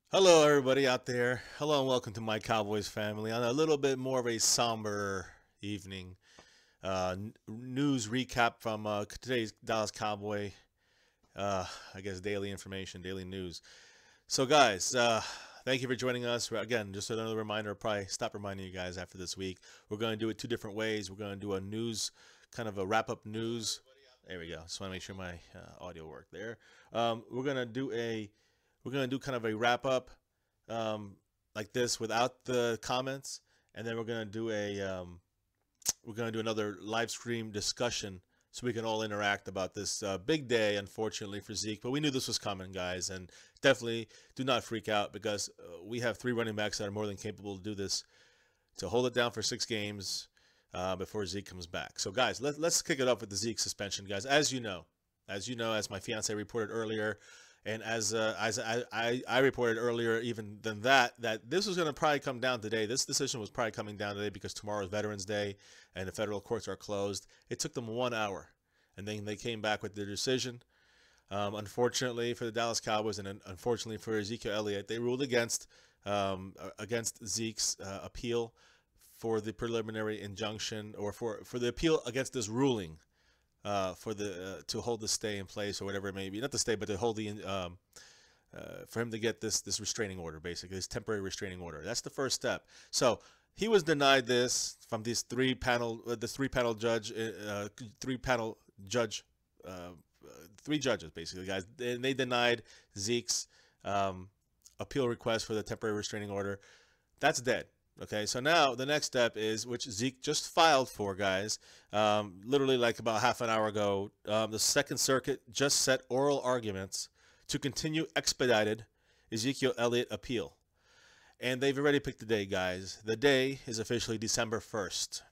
Hello, everybody out there. Hello, and welcome to my Cowboys family on a little bit more of a somber evening. News recap from today's Dallas Cowboy, I guess daily information, daily news. So, guys, thank you for joining us. Again, just another reminder, I'll probably stop reminding you guys after this week. We're going to do it two different ways. We're going to do a news, kind of a wrap up news. There we go. Just want to make sure my audio worked there. We're going to do kind of a wrap up like this without the comments, and then we're gonna do another live stream discussion so we can all interact about this big day, unfortunately for Zeke. But we knew this was coming, guys, and definitely do not freak out because we have three running backs that are more than capable to do this, to hold it down for 6 games before Zeke comes back. So, guys, let's kick it up with the Zeke suspension, guys. As my fiance reported earlier, and as I reported earlier, even than that this was going to probably come down today. This decision was probably coming down today because tomorrow is Veterans Day and the federal courts are closed. It took them 1 hour, and then they came back with their decision. Unfortunately for the Dallas Cowboys, and unfortunately for Ezekiel Elliott, they ruled against Zeke's appeal for the preliminary injunction, or for the appeal against this ruling, for the to hold the stay in place or whatever it may be, not the stay, but to hold the for him to get this restraining order, basically this temporary restraining order. That's the first step. So he was denied this from this three panel judge, three judges basically, guys, and they denied Zeke's appeal request for the temporary restraining order. That's dead. Okay, so now the next step is, which Zeke just filed for, guys, literally like about half an hour ago. The Second Circuit just set oral arguments to continue expedited Ezekiel Elliott appeal. And they've already picked the day, guys. The day is officially December 1st.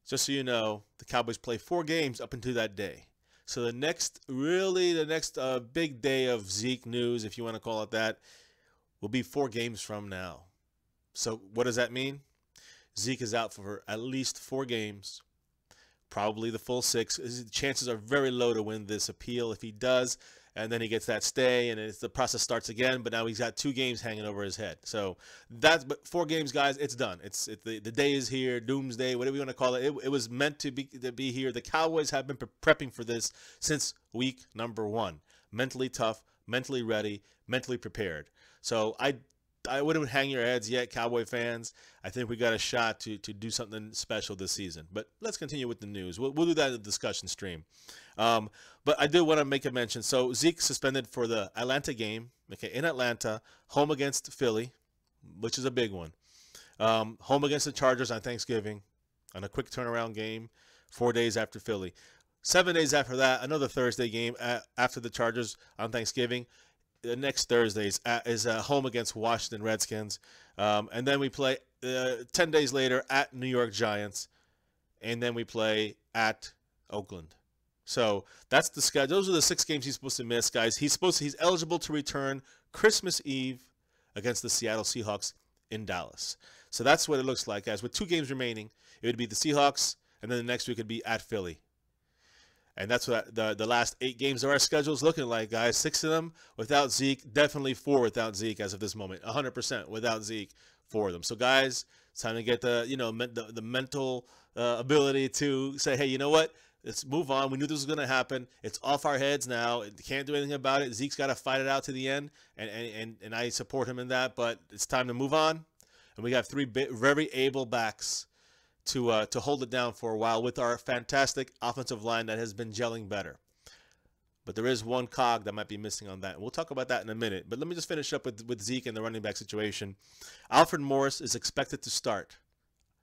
Just so you know, the Cowboys play 4 games up until that day. So the next big day of Zeke news, if you want to call it that, will be 4 games from now. So what does that mean? Zeke is out for at least 4 games, probably the full 6. His chances are very low to win this appeal. If he does, and then he gets that stay, and the process starts again, but now he's got 2 games hanging over his head. So but 4 games, guys, it's done. The day is here, doomsday, whatever you want to call it. It was meant to be here. The Cowboys have been prepping for this since week number 1. Mentally tough, mentally ready, mentally prepared. So I wouldn't hang your heads yet, Cowboy fans. I think we got a shot to do something special this season. But let's continue with the news. We'll do that in the discussion stream. But I do want to make a mention. So Zeke suspended for the Atlanta game, okay, in Atlanta, home against Philly, which is a big one. Home against the Chargers on Thanksgiving, on a quick turnaround game, 4 days after Philly. 7 days after that, another Thursday game after the Chargers on Thanksgiving. The next Thursday is home against Washington Redskins, and then we play 10 days later at New York Giants, and then we play at Oakland. So that's the schedule. Those are the 6 games he's supposed to miss, guys. He's eligible to return Christmas Eve against the Seattle Seahawks in Dallas. So that's what it looks like, guys. With 2 games remaining, it would be the Seahawks, and then the next week would be at Philly. And that's what the last 8 games of our schedule is looking like, guys. 6 of them without Zeke, definitely 4 without Zeke as of this moment. 100% without Zeke, 4 of them. So, guys, it's time to get the mental ability to say, hey, you know what? Let's move on. We knew this was going to happen. It's off our heads now. Can't do anything about it. Zeke's got to fight it out to the end, and I support him in that. But it's time to move on. And we got 3 very able backs to hold it down for a while with our fantastic offensive line that has been gelling better. But there is one cog that might be missing on that. And we'll talk about that in a minute. But let me just finish up with Zeke and the running back situation. Alfred Morris is expected to start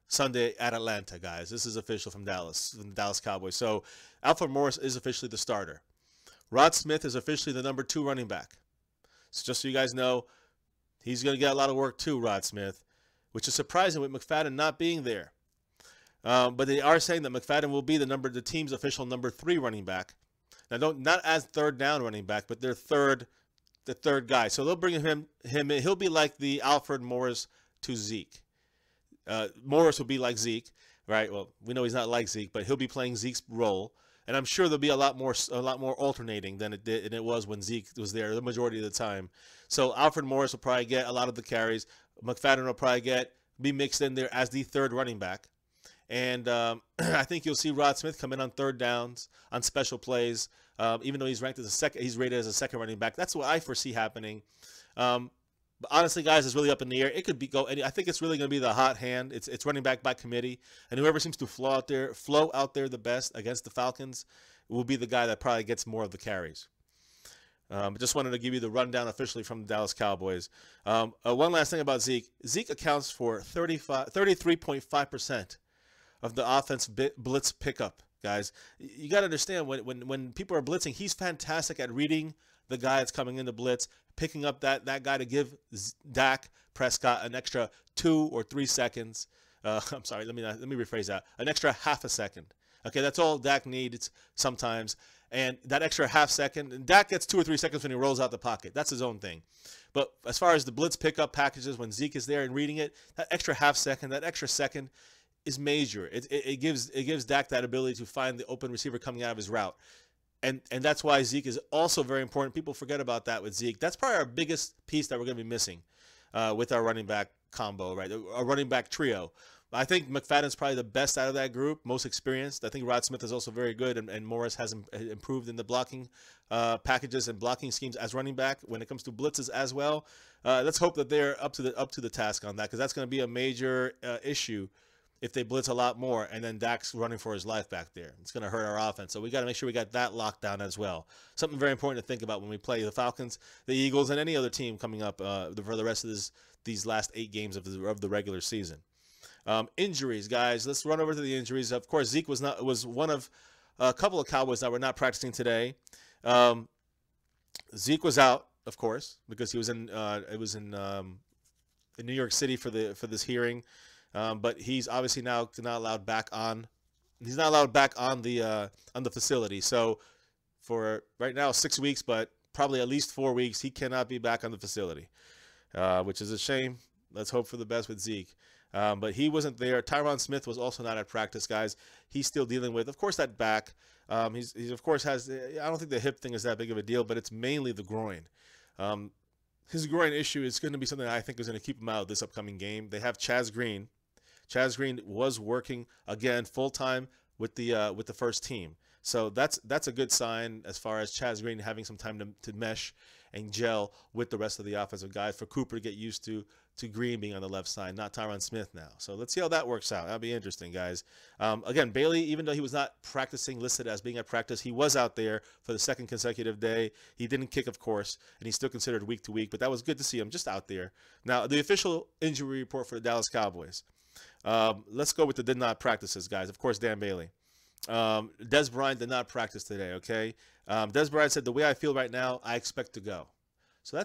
Sunday at Atlanta, guys. This is official from the Dallas Cowboys. So Alfred Morris is officially the starter. Rod Smith is officially the number 2 running back. So just so you guys know, he's going to get a lot of work too, Rod Smith, which is surprising with McFadden not being there. But they are saying that McFadden will be the team's official number 3 running back. Now, not as third down running back, but the third guy. So they'll bring him in. He'll be like the Alfred Morris to Zeke. Morris will be like Zeke, right? Well, we know he's not like Zeke, but he'll be playing Zeke's role. And I'm sure there'll be a lot more alternating than it was when Zeke was there the majority of the time. So Alfred Morris will probably get a lot of the carries. McFadden will probably be mixed in there as the third running back. And I think you'll see Rod Smith come in on third downs, on special plays, even though he's ranked as he's rated as a second running back. That's what I foresee happening. But honestly, guys, it's really up in the air. It could I think it's really going to be the hot hand. It's running back by committee, and whoever seems to flow out there the best against the Falcons will be the guy that probably gets more of the carries. Just wanted to give you the rundown officially from the Dallas Cowboys. One last thing about Zeke. Zeke accounts for 33.5% of the offense blitz pickup, guys. You got to understand, when people are blitzing, he's fantastic at reading the guy that's coming in the blitz, picking up that guy to give Dak Prescott an extra 2 or 3 seconds. I'm sorry, let me rephrase that. An extra half a second. Okay, that's all Dak needs sometimes. And that extra half second, and Dak gets 2 or 3 seconds when he rolls out the pocket. That's his own thing. But as far as the blitz pickup packages, when Zeke is there and reading it, that extra half second, that extra second is major. It gives Dak that ability to find the open receiver coming out of his route. And that's why Zeke is also very important. People forget about that with Zeke. That's probably our biggest piece that we're going to be missing with our running back combo, right? Our running back trio. I think McFadden's probably the best out of that group, most experienced. I think Rod Smith is also very good, and Morris has improved in the blocking packages and blocking schemes as running back when it comes to blitzes as well. Let's hope that they're up to the task on that, because that's going to be a major issue if they blitz a lot more, and then Dak's running for his life back there. It's going to hurt our offense. So we got to make sure we got that locked down as well. Something very important to think about when we play the Falcons, the Eagles, and any other team coming up for the rest of these last 8 games of the regular season. Injuries, guys. Let's run over to the injuries. Of course, Zeke was one of a couple of Cowboys that were not practicing today. Zeke was out, of course, because he was in New York City for this hearing. But he's obviously now not allowed back on. He's not allowed back on the facility. So for right now 6 weeks, but probably at least 4 weeks, he cannot be back on the facility, which is a shame. Let's hope for the best with Zeke. But he wasn't there. Tyron Smith was also not at practice, guys. He's still dealing with, of course, that back. He's of course has. I don't think the hip thing is that big of a deal, but it's mainly the groin. His groin issue is going to be something that I think is going to keep him out of this upcoming game. They have Chaz Green. Chaz Green was working again full time with the first team, so that's a good sign as far as Chaz Green having some time to mesh and gel with the rest of the offensive guys, for Cooper to get used to Green being on the left side, not Tyron Smith now. So let's see how that works out. That'll be interesting, guys. Again, Bailey, even though he was not practicing, listed as being at practice, he was out there for the second consecutive day. He didn't kick, of course, and he's still considered week to week, but that was good to see him just out there. Now, the official injury report for the Dallas Cowboys. Let's go with the did not practices, guys. Of course, Dan Bailey. Des Bryant did not practice today, okay? Des Bryant said, the way I feel right now, I expect to go. So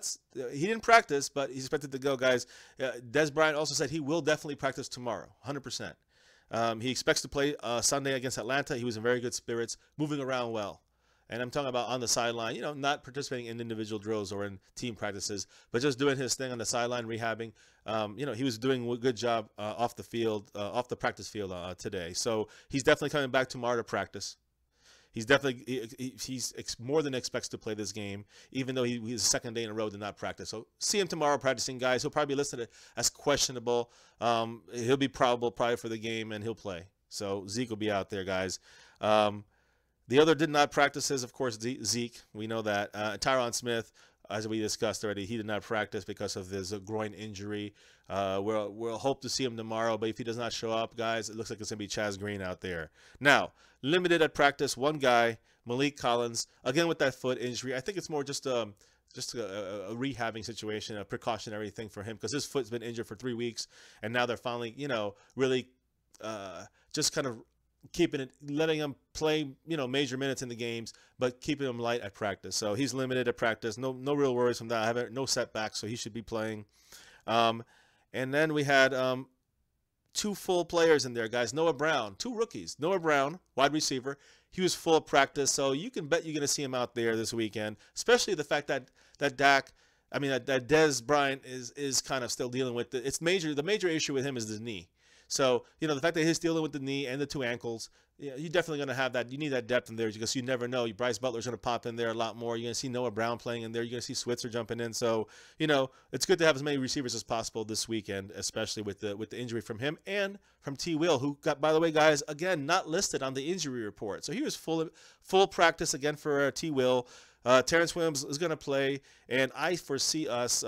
he didn't practice, but he's expected to go, guys. Des Bryant also said he will definitely practice tomorrow, 100%. He expects to play Sunday against Atlanta. He was in very good spirits, moving around well. And I'm talking about on the sideline, not participating in individual drills or in team practices, but just doing his thing on the sideline, rehabbing. He was doing a good job off the field, off the practice field today. So he's definitely coming back tomorrow to practice. He's more than expects to play this game, even though he's the second day in a row did not practice. So see him tomorrow practicing, guys. He'll probably be listed as questionable. He'll be probably for the game, and he'll play. So Zeke will be out there, guys. The other did not practice is, of course, Zeke. We know that. Tyron Smith, as we discussed already, he did not practice because of his groin injury. We'll hope to see him tomorrow, but if he does not show up, guys, it looks like it's going to be Chaz Green out there. Now, limited at practice, one guy, Malik Collins, again with that foot injury. I think it's more just a rehabbing situation, a precautionary thing for him, because his foot's been injured for 3 weeks, and now they're finally, really just kind of letting him play, major minutes in the games, but keeping him light at practice. So he's limited at practice. No real worries from that. I have no setbacks, so he should be playing. And then we had 2 full players in there, guys. Noah Brown, 2 rookies. Noah Brown, wide receiver. He was full of practice, so you can bet you're going to see him out there this weekend, especially the fact that that Des Bryant is kind of still dealing with it. The major issue with him is his knee. So, the fact that he's dealing with the knee and the 2 ankles, Yeah, you're definitely going to have that. You need that depth in there because you never know. Bryce Butler's going to pop in there a lot more. You're going to see Noah Brown playing in there. You're going to see Switzer jumping in. So, it's good to have as many receivers as possible this weekend, especially with the injury from him and from T. Will, who got, by the way, guys, again, not listed on the injury report. So he was full practice again for T. Will. Terrence Williams is going to play, and I foresee us,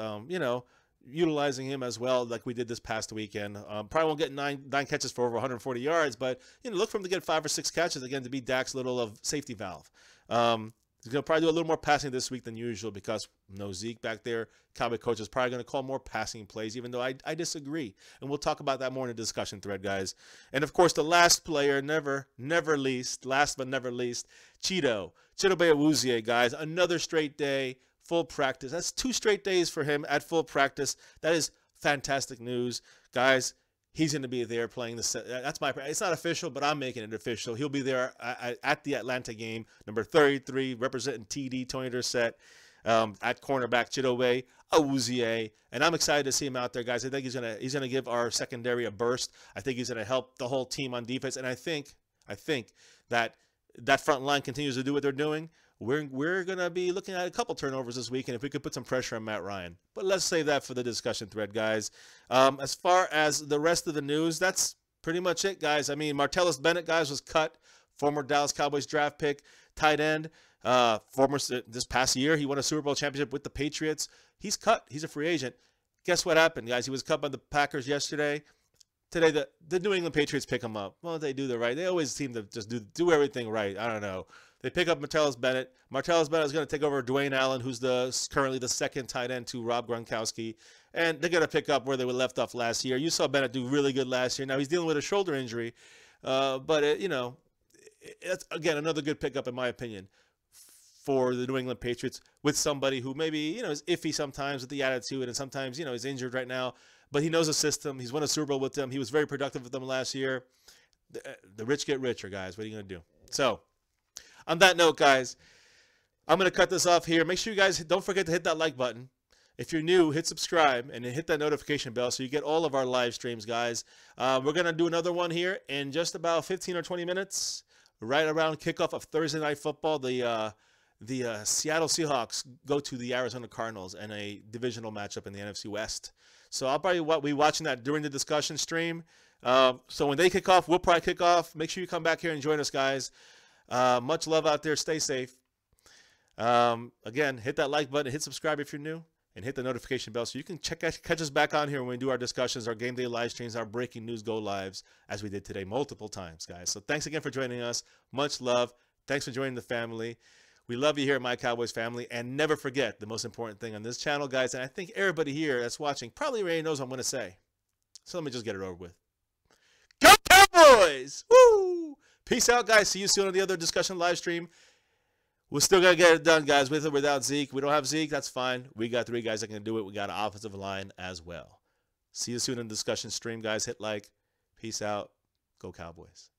utilizing him as well, like we did this past weekend. Probably won't get nine catches for over 140 yards, but look for him to get 5 or 6 catches again to be Dak's little of safety valve. He's gonna probably do a little more passing this week than usual because no Zeke back there. Cowboy coach is probably gonna call more passing plays, even though I disagree, and we'll talk about that more in the discussion thread, guys. And of course, the last player, last but never least, Chidobe Awuzie, guys. Another straight day. Full practice. That's 2 straight days for him at full practice. That is fantastic news, guys. He's going to be there playing the. That's my. It's not official, but I'm making it official. He'll be there at the Atlanta game, number 33, representing TD Tony Dorsett, at cornerback Chidobe Awuzie, and I'm excited to see him out there, guys. I think he's gonna give our secondary a burst. I think he's gonna help the whole team on defense, and I think that front line continues to do what they're doing. We're going to be looking at a couple turnovers this week, and if we could put some pressure on Matt Ryan. But let's save that for the discussion thread, guys. As far as the rest of the news, that's pretty much it, guys. I mean, Martellus Bennett, guys, was cut. Former Dallas Cowboys draft pick, tight end. This past year, he won a Super Bowl championship with the Patriots. He's cut. He's a free agent. Guess what happened, guys? He was cut by the Packers yesterday. Today, the New England Patriots pick him up. Well, they do the right. They always seem to just do everything right. I don't know. They pick up Martellus Bennett. Martellus Bennett is going to take over Dwayne Allen, who's currently the second tight end to Rob Gronkowski. And they're going to pick up where they were left off last year. You saw Bennett do really good last year. Now he's dealing with a shoulder injury. But it's, again, another good pickup, in my opinion, for the New England Patriots with somebody who maybe, is iffy sometimes with the attitude and sometimes, is injured right now. But he knows the system. He's won a Super Bowl with them. He was very productive with them last year. The rich get richer, guys. What are you going to do? So, on that note, guys, I'm going to cut this off here. Make sure you guys don't forget to hit that like button. If you're new, hit subscribe and hit that notification bell so you get all of our live streams, guys. We're going to do another one here in just about 15 or 20 minutes, right around kickoff of Thursday Night Football. The Seattle Seahawks go to the Arizona Cardinals in a divisional matchup in the NFC West. So I'll probably be watching that during the discussion stream. So when they kick off, we'll probably kick off. Make sure you come back here and join us, guys. Much love out there. Stay safe. Again, hit that like button, hit subscribe if you're new, and hit the notification bell so you can catch us back on here when we do our discussions, our game day live streams, our breaking news go lives, as we did today multiple times, guys. So thanks again for joining us. Much love. Thanks for joining the family. We love you here at My Cowboys Family. And never forget the most important thing on this channel, guys, and I think everybody here that's watching probably already knows what I'm going to say. So let me just get it over with. Go Cowboys! Woo! Peace out, guys. See you soon on the other discussion live stream. We're still going to get it done, guys, with or without Zeke. We don't have Zeke. That's fine. We got 3 guys that can do it. We got an offensive line as well. See you soon in the discussion stream, guys. Hit like. Peace out. Go Cowboys.